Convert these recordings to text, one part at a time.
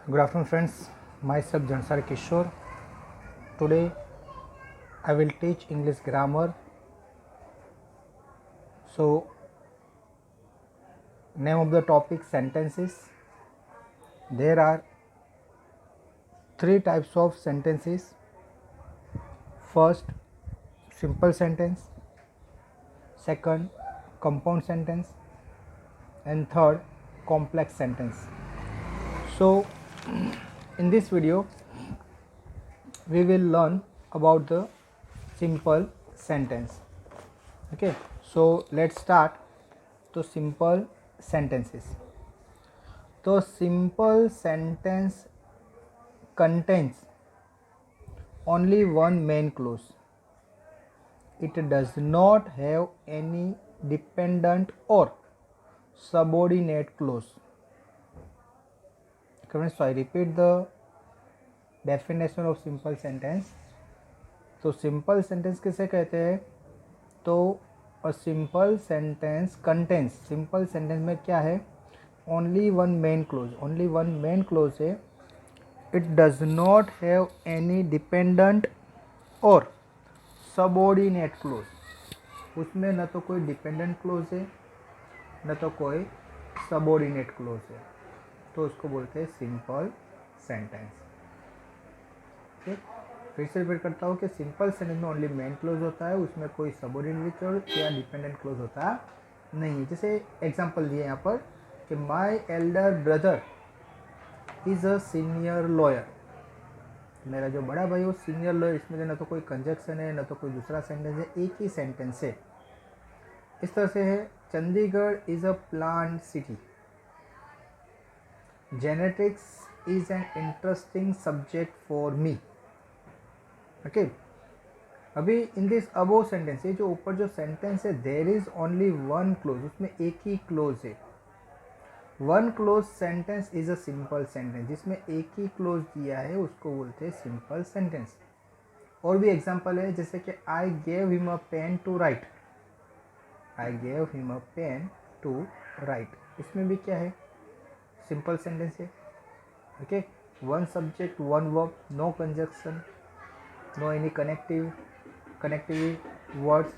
Good afternoon, friends. Myself Jansar Kishore. Today I will teach English grammar. So, name of the topic sentences. There are three types of sentences. First, simple sentence. Second, compound sentence. And third, complex sentence. So, in this video, we will learn about the simple sentence. Okay, so let's start. तो simple sentences. तो simple sentence contains only one main clause. It does not have any dependent or subordinate clause. So I repeat the definition of simple sentence. तो simple sentence किसे कहते हैं? तो a simple sentence contains, simple sentence में क्या है? Only one main clause. Only one main clause है. It does not have any dependent or subordinate clause. उसमें न तो कोई dependent clause है न तो कोई subordinate clause है, तो उसको बोलते हैं simple sentence. ठीक, फिर से रिपीट करता हूँ कि सिंपल सेंटेंस में ओनली मेन क्लोज होता है, उसमें कोई सबऑर्डिनेट क्लोज या डिपेंडेंट क्लोज होता नहीं है. जैसे एग्जांपल दिए यहाँ पर कि my Elder brother is a senior lawyer. मेरा जो बड़ा भाई वो सीनियर लॉयर. इसमें न तो कोई कंजक्शन है न तो कोई दूसरा सेंटेंस है, एक ही सेंटेंस है. इस तरह से है Chandigarh is a plant city. Genetics is an interesting subject for me. Okay, अभी इन दिस अबो सेंटेंस, ये जो ऊपर जो सेंटेंस है, there is only one clause, उसमें एक ही क्लोज है. One clause sentence is a simple sentence. जिसमें एक ही क्लोज दिया है उसको बोलते हैं सिंपल सेंटेंस. और भी एग्जांपल है, जैसे कि I gave him a pen to write. I gave him a pen to write. इसमें भी क्या है? सिंपल सेंटेंस है. Okay, one subject one verb, no conjunction, no any connective words,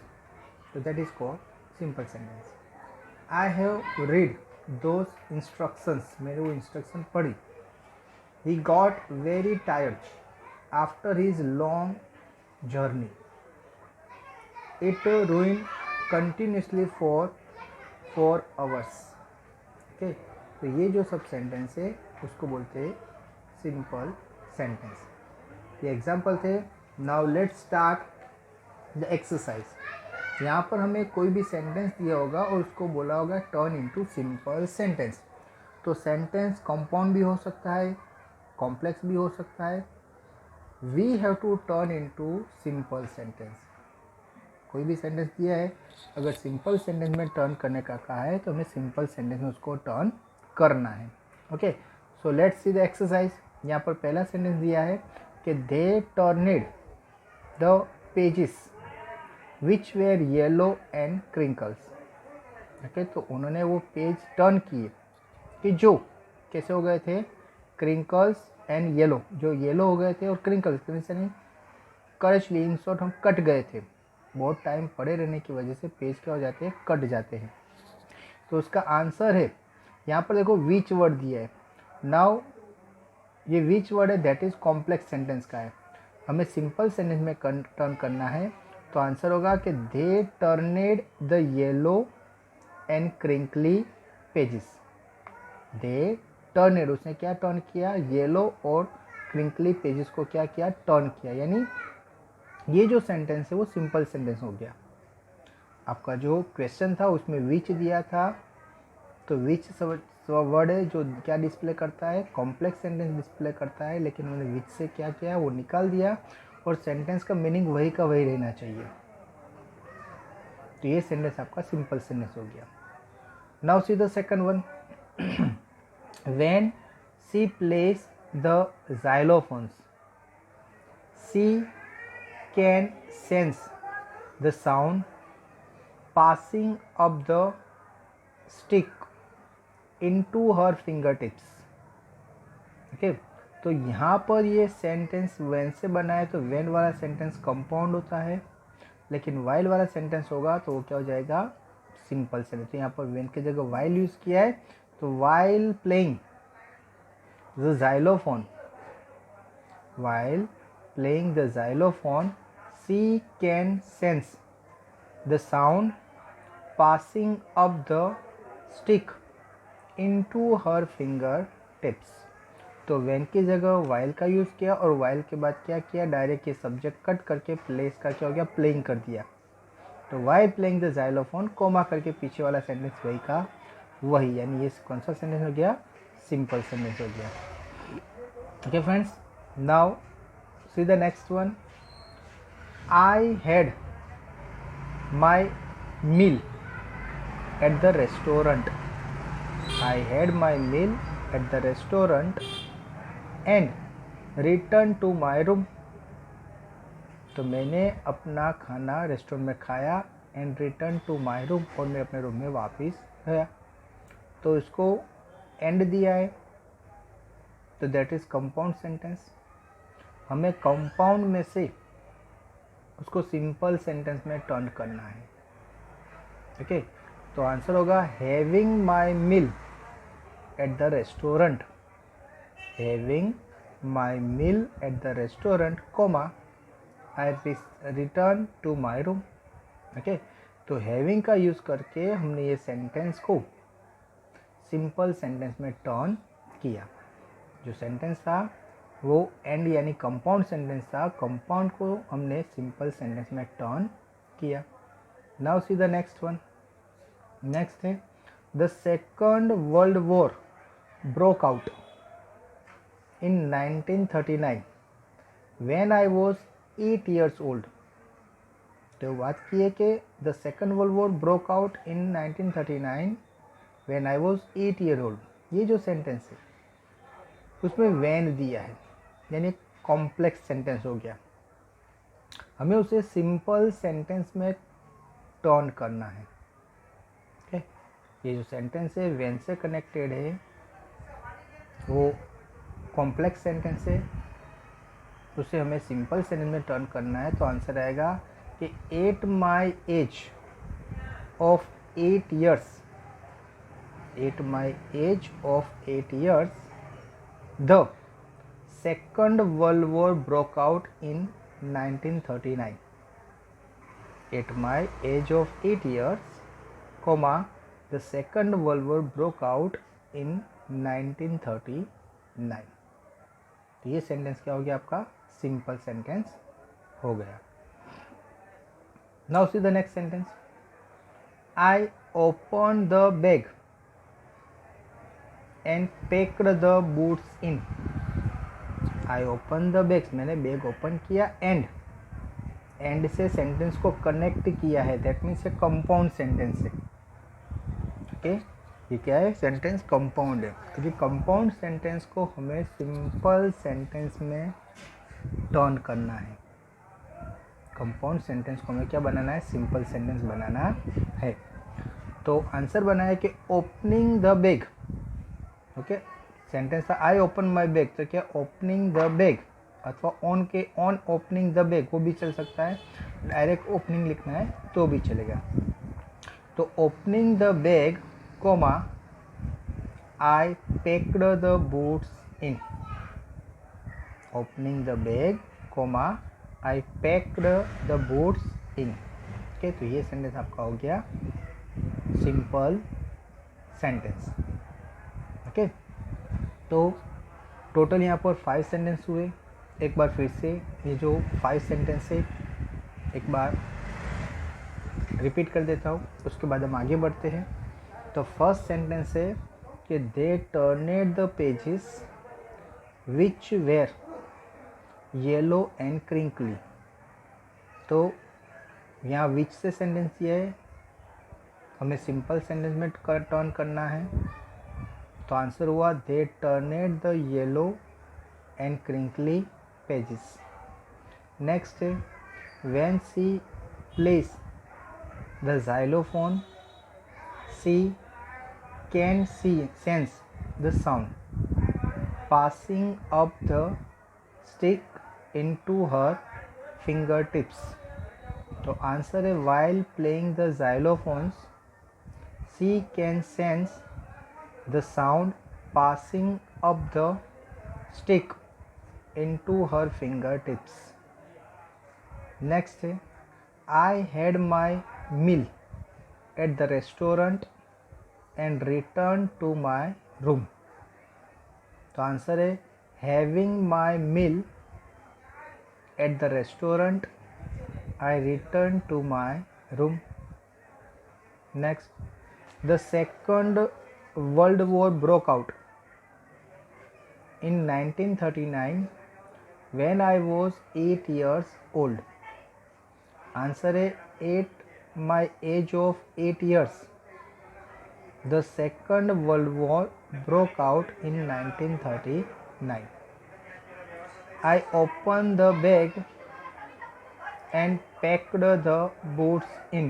so that is called simple sentence. I have read those instructions. मैंने वो instruction पढ़ी. He got very tired after his long journey. It rained continuously for 4 hours. Okay, तो ये जो सब sentence है उसको बोलते हैं सिंपल सेंटेंस. ये एग्जाम्पल थे. Now let's start the exercise. यहाँ पर हमें कोई भी सेंटेंस दिया होगा और उसको बोला होगा टर्न इनटू सिंपल सेंटेंस. तो सेंटेंस कंपाउंड भी हो सकता है, कॉम्प्लेक्स भी हो सकता है. We have to turn into simple sentence. कोई भी सेंटेंस दिया है, अगर सिंपल सेंटेंस में टर्न करने का कहा है तो हमें सिंपल सेंटेंस में उसको टर्न करना है. Okay, so let's see the exercise. यहाँ पर पहला सेंटेंस दिया है कि they turned the pages which were yellow and crinkles. Okay, तो उन्होंने वो पेज टर्न किए कि जो कैसे हो गए थे? Crinkles and yellow. जो येलो हो गए थे और क्रिंकल्स नहीं, करचली, इन शॉर्ट हम कट गए थे. बहुत टाइम पड़े रहने की वजह से पेज क्या हो जाते हैं? कट जाते हैं. तो उसका आंसर है, यहाँ पर देखो विच वर्ड दिया है. नाउ ये विच वर्ड है, दैट इज कॉम्प्लेक्स सेंटेंस का है. हमें सिंपल सेंटेंस में टर्न करना है, तो आंसर होगा कि they turned the yellow and crinkly pages. They turned, उसने क्या टर्न किया? येलो और क्रिंकली पेजेस को क्या किया? टर्न किया. यानी ये जो सेंटेंस है वो सिंपल सेंटेंस हो गया. आपका जो क्वेश्चन था उसमें विच दिया था, तो विच वर्ड है जो क्या डिस्प्ले करता है? कॉम्प्लेक्स सेंटेंस डिस्प्ले करता है. लेकिन उन्होंने विच से क्या किया? वो निकाल दिया और सेंटेंस का मीनिंग वही का वही रहना चाहिए. तो ये सेंटेंस आपका सिंपल सेंटेंस हो गया. Now see the second one. When she place the xylophones, she can sense the sound passing up the stick into her fingertips. Okay, तो यहाँ पर ये सेंटेंस व्हेन से बना है, तो व्हेन वाला सेंटेंस कंपाउंड होता है, लेकिन वाइल वाला सेंटेंस होगा तो वो क्या हो जाएगा, सिंपल सेंटेंस। तो यहाँ पर व्हेन की जगह वाइल यूज़ किया है, तो while playing the xylophone, while playing the xylophone, she can sense the sound passing up the stick into her fingertips। तो when की जगह while का यूज़ किया और while के बाद क्या किया, डायरेक्ट ये सब्जेक्ट कट करके प्लेस का क्या हो गया, प्लेइंग कर दिया। तो while playing the xylophone comma करके पीछे वाला सेंटेंस वही का वही, यानी ये कौन सा सेंटेंस हो गया, सिंपल सेंटेंस हो गया। Okay friends, now see the next one. I had my meal at the restaurant. I had my meal at the restaurant and returned to my room. तो मैंने अपना खाना रेस्टोरेंट में खाया and return to my room, और मैं अपने room में वापस गया। तो इसको एंड दिया है, तो दैट इज़ कंपाउंड सेंटेंस। हमें कंपाउंड में से उसको सिंपल सेंटेंस में टर्न करना है। ओके, तो आंसर होगा having my meal at the restaurant, having my meal at the restaurant comma I return to my room. Okay, तो हैविंग का यूज़ करके हमने ये सेंटेंस को सिंपल सेंटेंस में टर्न किया। जो सेंटेंस था वो एंड यानी कंपाउंड सेंटेंस था, कंपाउंड को हमने सिंपल सेंटेंस में टर्न किया। Now see the next one. Next है the second world war broke out in 1939 when I was 8 years old। तो बात की है कि the second world war broke out in 1939 when I was 8 year old। ये जो sentence है उसमें वैन दिया है, यानी कॉम्प्लेक्स सेंटेंस हो गया। हमें उसे सिंपल सेंटेंस में टर्न करना है। ओके, ये जो सेंटेंस है वैन से कनेक्टेड है, वो कॉम्प्लेक्स सेंटेंस है, उसे हमें सिंपल सेंटेंस में टर्न करना है। तो आंसर आएगा कि at my age of 8 years, at my age of 8 years the second world war broke out in 1939। at my age of 8 years comma the second world war broke out in 1939। तो ये sentence क्या हो गया, आपका simple sentence हो गया। Now see the next sentence. I open the bag and packed the boots in. I open the bags, मैंने bag open किया, एंड से सेंटेंस को कनेक्ट किया है, दैट मीन्स ये कंपाउंड सेंटेंस है। ओके, ये क्या है, सेंटेंस कंपाउंड है। क्योंकि कंपाउंड सेंटेंस को हमें सिंपल सेंटेंस में टर्न करना है। कंपाउंड सेंटेंस को हमें क्या बनाना है, सिंपल सेंटेंस बनाना है। तो आंसर बना है कि opening the bag. Okay, sentence था आई ओपन माई बैग, तो क्या ओपनिंग द बैग अथवा ऑन ओपनिंग द बैग वो भी चल सकता है, डायरेक्ट ओपनिंग लिखना है तो भी चलेगा। तो opening the bag comma I packed the boots in, opening the bag comma I packed the boots in. Okay, तो ये सेंटेंस आपका हो गया सिंपल सेंटेंस। ओके, तो टोटल यहाँ पर 5 सेंटेंस हुए। एक बार फिर से ये जो 5 सेंटेंस है एक बार रिपीट कर देता हूँ, उसके बाद हम आगे बढ़ते हैं। तो फर्स्ट सेंटेंस है कि they turned the pages which were yellow and crinkly. तो यहाँ विच से सेंटेंस ये है, हमें सिंपल सेंटेंस में टर्न करना है। तो आंसर हुआ they turned the yellow and crinkly pages. Next है when she place the xylophone she can she sense the sound passing up the stick into her fingertips. तो आंसर है while playing the xylophones she can sense the sound passing up the stick into her fingertips. Next है I had my meal at the restaurant and returned to my room. तो answer है having my meal at the restaurant I returned to my room. Next, the Second World War broke out in 1939 when I was 8 years old. Answer है at my age of 8 years. The Second World War broke out in 1939. I opened the bag and packed the boots in.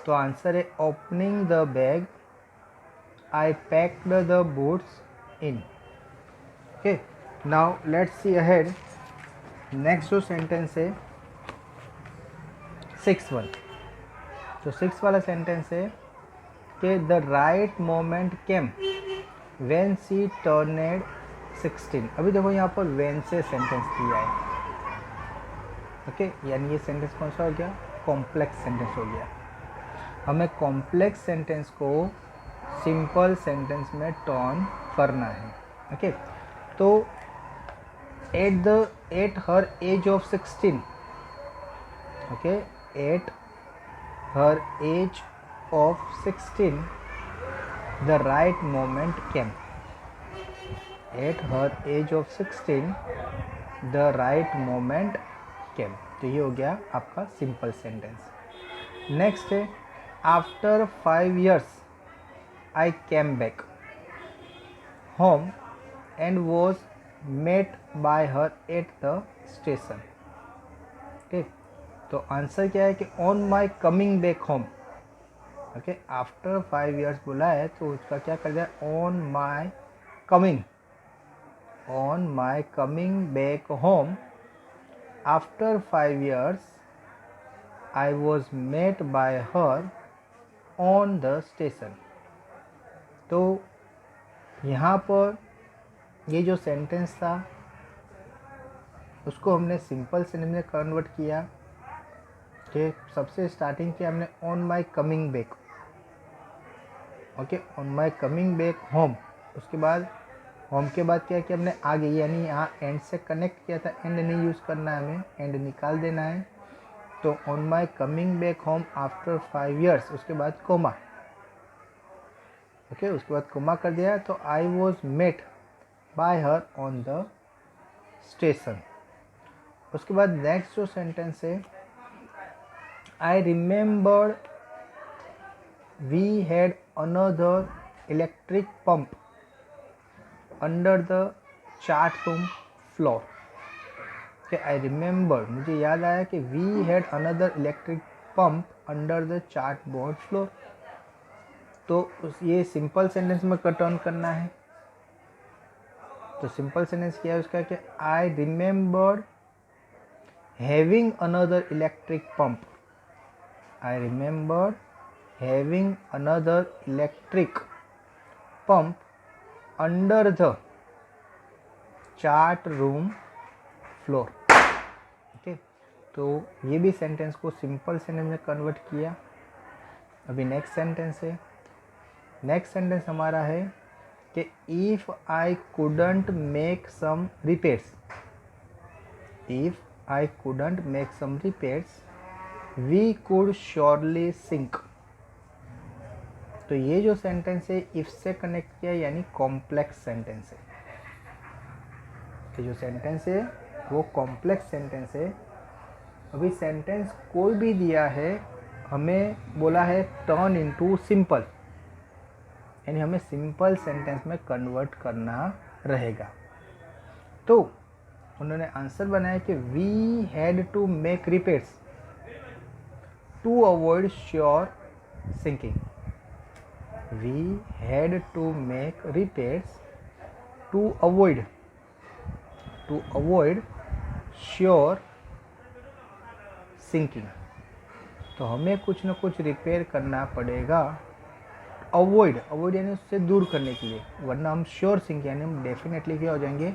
तो answer है opening the bag I packed the boots in. Okay, now let's see ahead. Next जो sentence है 6th one. तो 6th वाला sentence है कि the right moment came when she turned 16. अभी देखो यहाँ पर when से sentence दिया है. ओके यानी ये सेंटेंस कौन सा हो गया? कॉम्प्लेक्स सेंटेंस हो गया. हमें कॉम्प्लेक्स सेंटेंस को सिंपल सेंटेंस में टर्न करना है. ओके तो at her age of 16. Okay at her age of 16 the right moment came. At her age of 16 the right moment came. तो ये हो गया आपका सिंपल सेंटेंस. नेक्स्ट है after 5 years I came back home and was met by her at the station. Okay तो answer क्या है कि on my coming back home. Okay after 5 years बोला है तो उसका क्या कर दिया? On my coming back home after 5 years I was met by her on the station. तो यहाँ पर ये जो सेंटेंस था उसको हमने सिंपल सेंटेंस में कन्वर्ट किया. कि सबसे स्टार्टिंग किया हमने on my coming back. Okay on my coming back home. उसके बाद होम के बाद क्या किया हमने आगे यानी यहाँ एंड से कनेक्ट किया था. एंड नहीं यूज़ करना है हमें, एंड निकाल देना है. तो on my coming back home after 5 years उसके बाद कोमा. ओके उसके बाद कोमा कर दिया. तो I was met by her on the station. उसके बाद नेक्स्ट जो सेंटेंस है I remember we had another electric pump under the chart room floor. कि आई रिमेंबर मुझे याद आया कि we had another electric pump under the chart board floor. तो ये सिंपल सेंटेंस में टर्न करना है. तो सिंपल सेंटेंस क्या है उसका कि I remember having another electric pump. I remember having another electric pump under the chart room floor. Okay तो ये भी सेंटेंस को सिंपल सेंटेंस में कन्वर्ट किया. अभी नेक्स्ट सेंटेंस है. नेक्स्ट सेंटेंस हमारा है कि if I couldn't make some repairs. If I couldn't make some repairs we could surely sink. तो ये जो सेंटेंस है इफ से कनेक्ट किया यानी कॉम्प्लेक्स सेंटेंस है. तो जो सेंटेंस है वो कॉम्प्लेक्स सेंटेंस है. अभी सेंटेंस कोई भी दिया है हमें बोला है टर्न इनटू सिंपल यानी हमें सिंपल सेंटेंस में कन्वर्ट करना रहेगा. तो उन्होंने आंसर बनाया कि we had to make repairs to avoid sure sinking. We had to make repairs to avoid sure sinking, तो हमें कुछ ना कुछ रिपेयर करना पड़ेगा। अवॉइड यानी उससे दूर करने के लिए, वरना हम श्योर सिंक यानी हम डेफिनेटली क्या हो जाएंगे,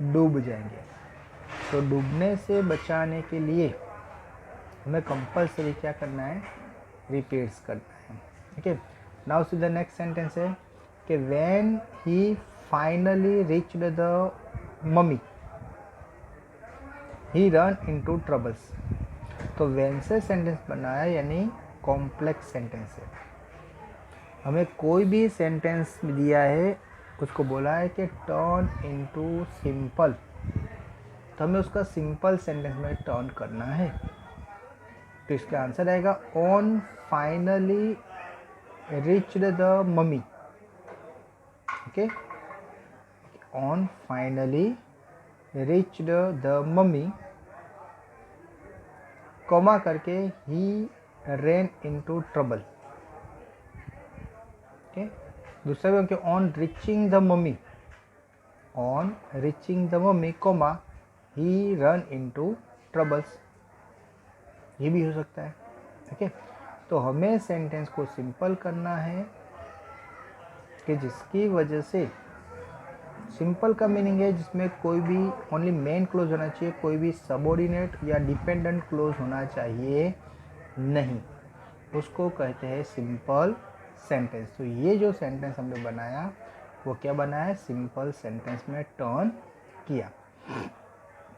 डूब जाएंगे। तो डूबने से बचाने के लिए हमें कंपल्सरी क्या करना है, रिपेयर्स करना है। Okay, now see the next sentence है कि when he finally reached the mummy he run into troubles. तो व्हेन से सेंटेंस बनाया यानी कॉम्प्लेक्स सेंटेंस है। हमें कोई भी सेंटेंस दिया है, उसको बोला है कि टर्न इनटू सिंपल, तो हमें उसका सिंपल सेंटेंस में टर्न करना है। तो इसका आंसर आएगा on finally reached the mummy. Okay, on finally reached the mummy, comma करके ही रेन इनटू ट्रबल। ओके, दूसरा भी on reaching the mummy, on reaching the mummy, comma he run into troubles, ये भी हो सकता है। ओके, तो हमें सेंटेंस को सिंपल करना है कि जिसकी वजह से, सिंपल का मीनिंग है जिसमें कोई भी ओनली मेन क्लोज होना चाहिए, कोई भी सबऑर्डिनेट या डिपेंडेंट क्लोज होना चाहिए नहीं, उसको कहते हैं सिंपल सेंटेंस। तो ये जो सेंटेंस हमने बनाया वो क्या बनाया, सिंपल सेंटेंस में टर्न किया।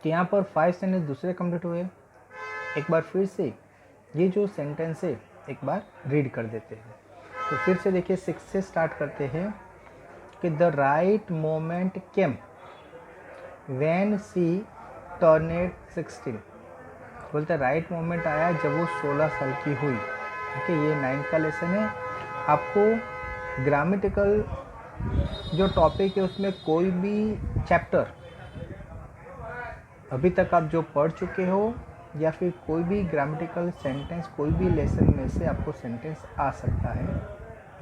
तो यहाँ पर 5 सेंटेंस दूसरे कंप्लीट हुए। एक बार फिर से ये जो सेंटेंस है एक बार रीड कर देते हैं। तो फिर से देखिए 6 से स्टार्ट करते हैं कि the right moment came when she turned 16। बोलते राइट मोमेंट आया जब वो 16 साल की हुई। ओके, ये 9 का लेसन है। आपको ग्रामेटिकल जो टॉपिक है उसमें कोई भी चैप्टर अभी तक आप जो पढ़ चुके हो या फिर कोई भी ग्रामेटिकल सेंटेंस कोई भी लेसन में से आपको सेंटेंस आ सकता है।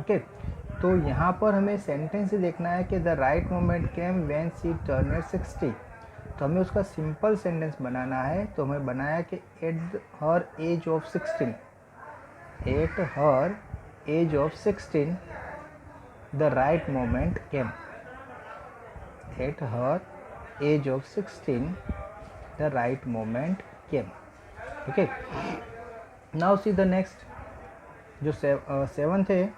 ओके, तो यहाँ पर हमें सेंटेंस ही देखना है कि the right moment came when she turned 60। तो हमें उसका सिंपल सेंटेंस बनाना है। तो हमें बनाया कि at her age of 16, at her age of 16 the right moment came, at her age of 16 the right moment came. Okay, now see the next जो 7th है,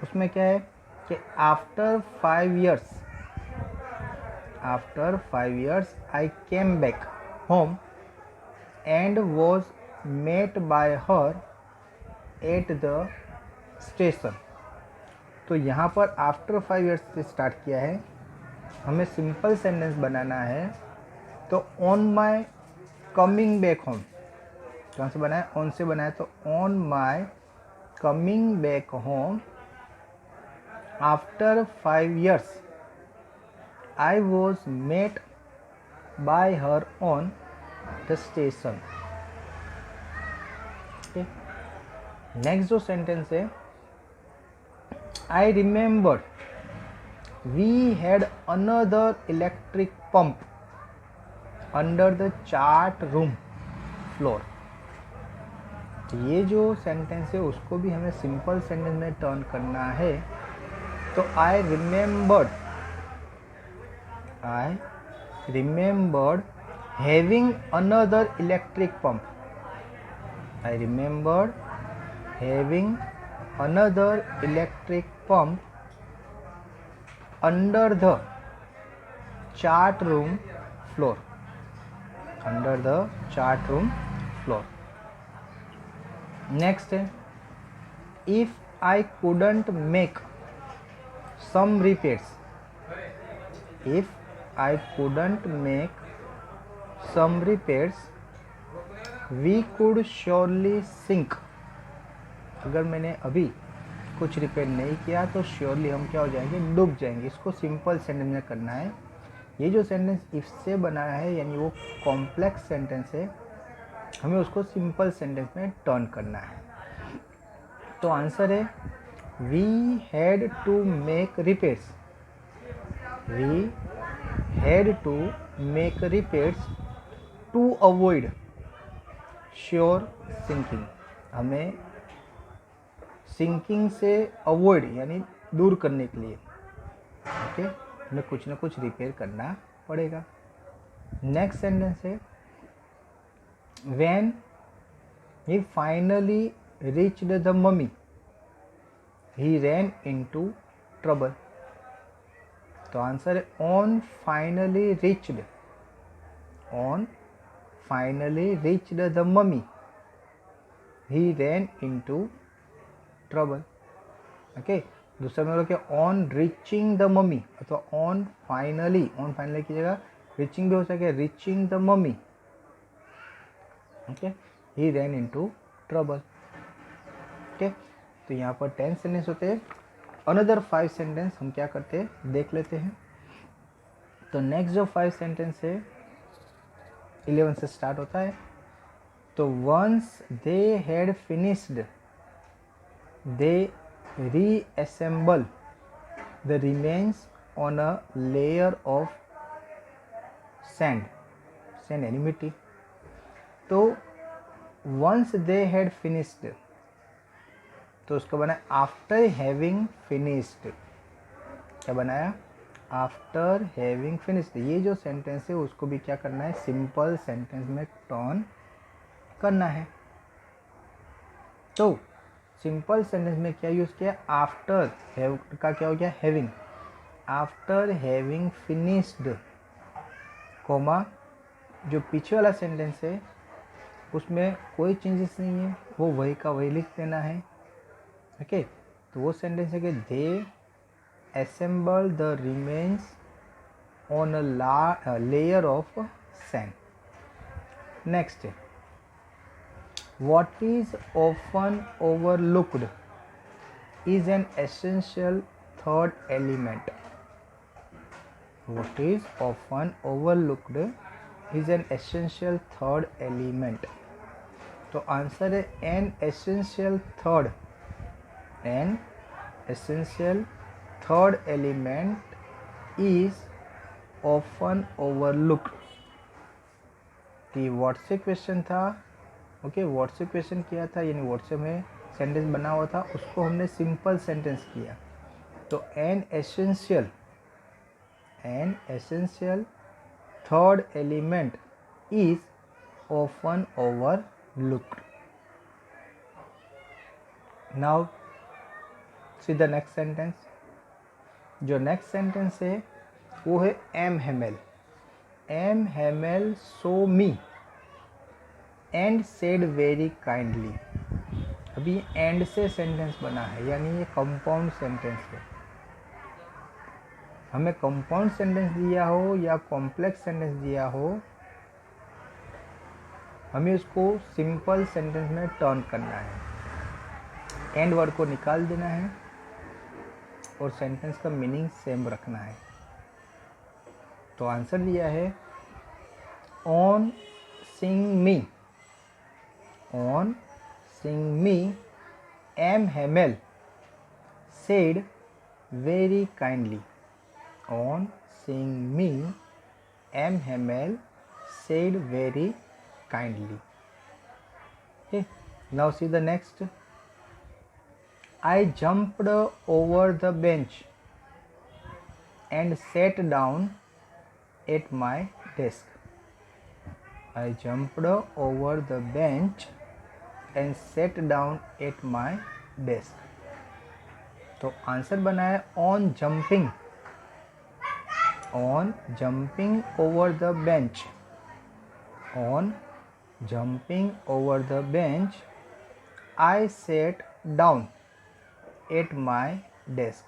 उसमें क्या है कि after 5 years I came back home and was met by her at the station. तो यहाँ पर after 5 years से स्टार्ट किया है, हमें सिंपल सेंटेंस बनाना है। तो on my coming back home, कहाँ से बनाया, ऑन से बनाया। तो on my coming back home after 5 years I was met by her on the station। okay, next जो सेंटेंस है, I remember we had another electric pump under the chart room floor। ये जो sentence है उसको भी हमें simple sentence में turn करना है। तो I remembered having another electric pump, I remembered having another electric pump under the chart room floor, under the chart room floor. Next है, if I couldn't make some repairs, if I couldn't make some repairs we could surely sink। अगर मैंने अभी कुछ repair नहीं किया तो surely हम क्या हो जाएंगे, डूब जाएंगे। इसको सिंपल सेंटेंस में करना है। ये जो सेंटेंस इफ से बना है यानी वो कॉम्प्लेक्स सेंटेंस है, हमें उसको सिंपल सेंटेंस में टर्न करना है। तो आंसर है We had to make repairs we had to make repairs to avoid sure sinking. हमें सिंकिंग से अवॉइड यानी दूर करने के लिए ओके हमें कुछ ना कुछ रिपेयर करना पड़ेगा। नेक्स्ट सेंटेंस है when he finally reached the mummy he ran into trouble. तो आंसर है on finally reached, on finally reached the mummy he ran into trouble. Okay दूसरा में क्या ऑन रीचिंग द मम्मी अथवा on finally की जगह reaching भी हो सके, reaching the mummy okay he ran into trouble. Okay तो यहाँ पर 10 सेंटेंस होते हैं। अनदर 5 सेंटेंस हम क्या करते हैं देख लेते हैं। तो नेक्स्ट जो 5 सेंटेंस है 11 से स्टार्ट होता है। तो once they had finished they reassemble the remains on a layer of sand यानी मिट्टी। तो once they had finished तो उसका बना आफ्टर हैविंग फिनिश्ड। क्या बनाया आफ्टर हैविंग फिनिश्ड। ये जो सेंटेंस है उसको भी क्या करना है सिंपल सेंटेंस में टर्न करना है। तो सिंपल सेंटेंस में क्या यूज़ किया आफ्टर हैव का क्या हो गया having, after having finished comma जो पीछे वाला सेंटेंस है उसमें कोई चेंजेस नहीं है वो वही का वही लिख देना है। ओके तो वो सेंटेंस है कि they assemble the remains on a layer of sand. Next है what is often overlooked is an essential third element. What is often overlooked is an essential third element. तो आंसर है an essential third element is often overlooked। कि what's से question था okay WhatsApp question किया था यानी WhatsApp में sentence बना हुआ था उसको हमने सिंपल सेंटेंस किया। तो an essential third element is often overlooked. Now see the next sentence. जो नेक्स्ट सेंटेंस है वो है M Hamel saw me and said very kindly. अभी एंड से सेंटेंस बना है यानी ये कंपाउंड सेंटेंस है। हमें कंपाउंड सेंटेंस दिया हो या कॉम्प्लेक्स सेंटेंस दिया हो हमें उसको सिंपल सेंटेंस में टर्न करना है। एंड वर्ड को निकाल देना है और सेंटेंस का मीनिंग सेम रखना है। तो आंसर दिया है on seeing me M. Hamel said very kindly। On seeing me M. Hamel said very kindly। Okay, now see the next। I jumped over the bench and sat down at my desk। I jumped over the bench and sat down at my desk। तो answer बना है on jumping over the bench। On jumping over the bench I sat down at my desk।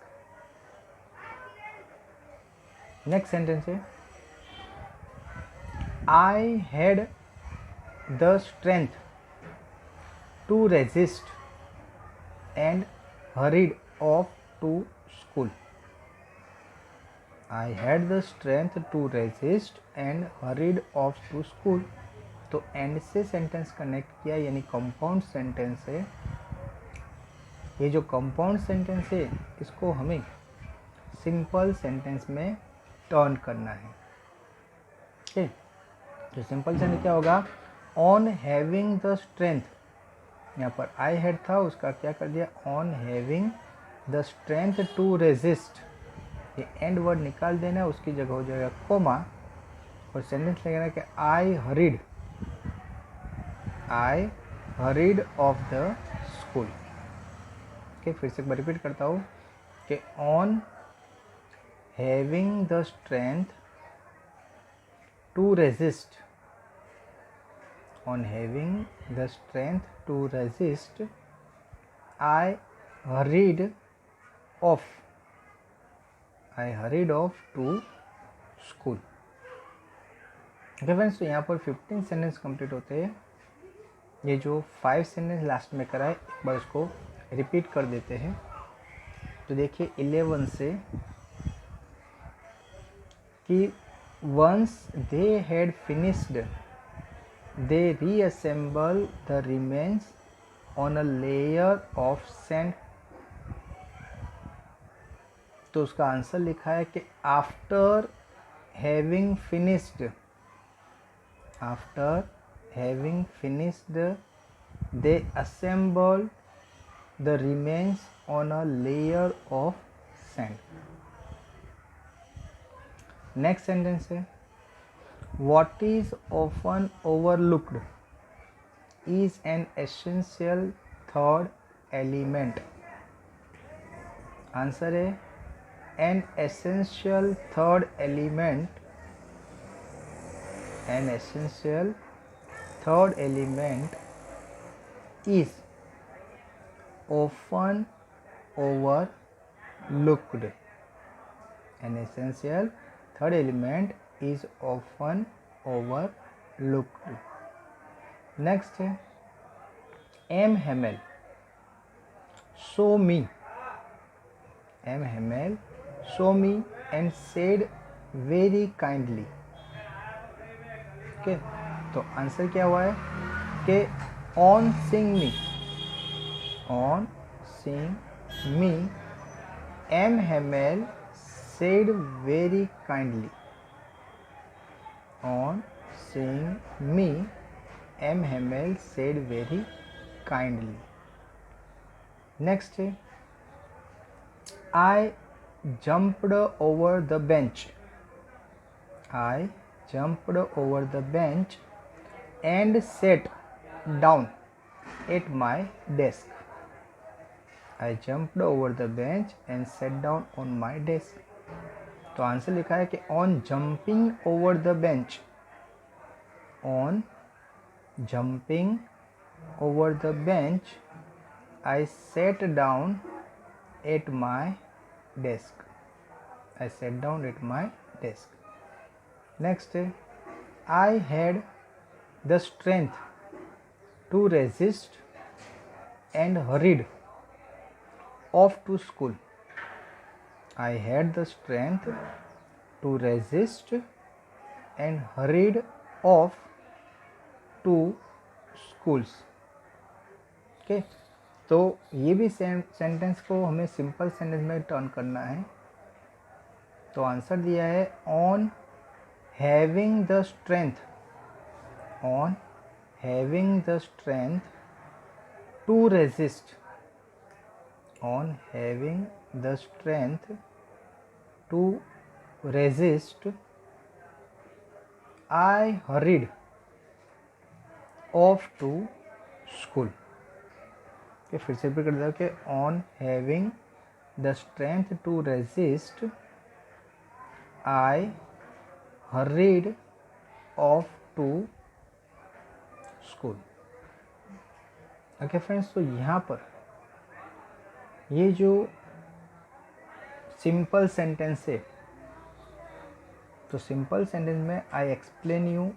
Next sentence है I had the strength to resist and hurried off to school। I had the strength to resist and hurried off to school। तो and से sentence connect किया यानी compound sentence है। ये जो compound sentence है इसको हमें सिंपल सेंटेंस में टर्न करना है। ओके, तो सिंपल सेंटेंस क्या होगा, ऑन हैविंग द स्ट्रेंथ, यहाँ पर आई हैड था उसका क्या कर दिया, on having the strength to resist, ये एंड वर्ड निकाल देना है, उसकी जगह हो जाएगा कोमा और सेंटेंस लगेगा कि I hurried off the school. Okay, फिर से एक बार रिपीट करता हूँ कि on having the strength to resist, on having the strength to resist, I hurried off to school। Okay friends, तो यहाँ पर 15 सेंटेंस कंप्लीट होते हैं। ये जो 5 सेंटेंस लास्ट में कराए एक बार उसको रिपीट कर देते हैं। तो देखिए 11 से कि once they had finished they reassemble the remains on a layer of sand। तो उसका आंसर लिखा है कि after having finished they assembled the remains on a layer of sand। Next sentence है what is often overlooked is an essential third element। Answer है an essential third element is often overlooked। An essential third element is often overlooked। Next है M. Hamel saw me and said very kindly। Okay, तो answer क्या हुआ है कि on seeing me M. Hamel said very kindly। On seeing me M. Hamel said very kindly। Next है I jumped over the bench and sat down at my desk। I jumped over the bench and sat down on my desk। तो answer लिखा है कि on jumping over the bench I sat down at my desk। Next I had the strength to resist and hurried off to school। I had the strength to resist and hurried off to schools। Okay, तो ये भी sentence को हमें simple sentence में turn करना है। तो answer दिया है on having the strength to resist I hurried off to school। फिर से रिपीट कर देता हूँ कि on having the strength to resist I hurried off to school. Okay friends, तो यहाँ पर ये जो सिंपल सेंटेंस है, तो सिंपल सेंटेंस में I explain you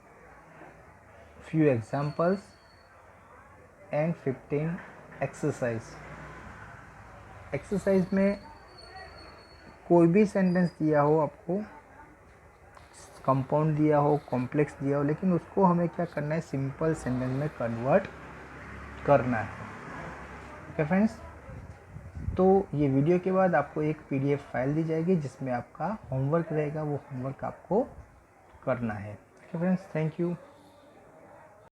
few examples and 15 exercise में कोई भी सेंटेंस दिया हो, आपको कंपाउंड दिया हो, कॉम्प्लेक्स दिया हो, लेकिन उसको हमें क्या करना है, सिंपल सेंटेंस में कन्वर्ट करना है। ओके फ्रेंड्स, तो ये वीडियो के बाद आपको एक PDF फाइल दी जाएगी जिसमें आपका होमवर्क रहेगा, वो होमवर्क आपको करना है। Friends, thank you.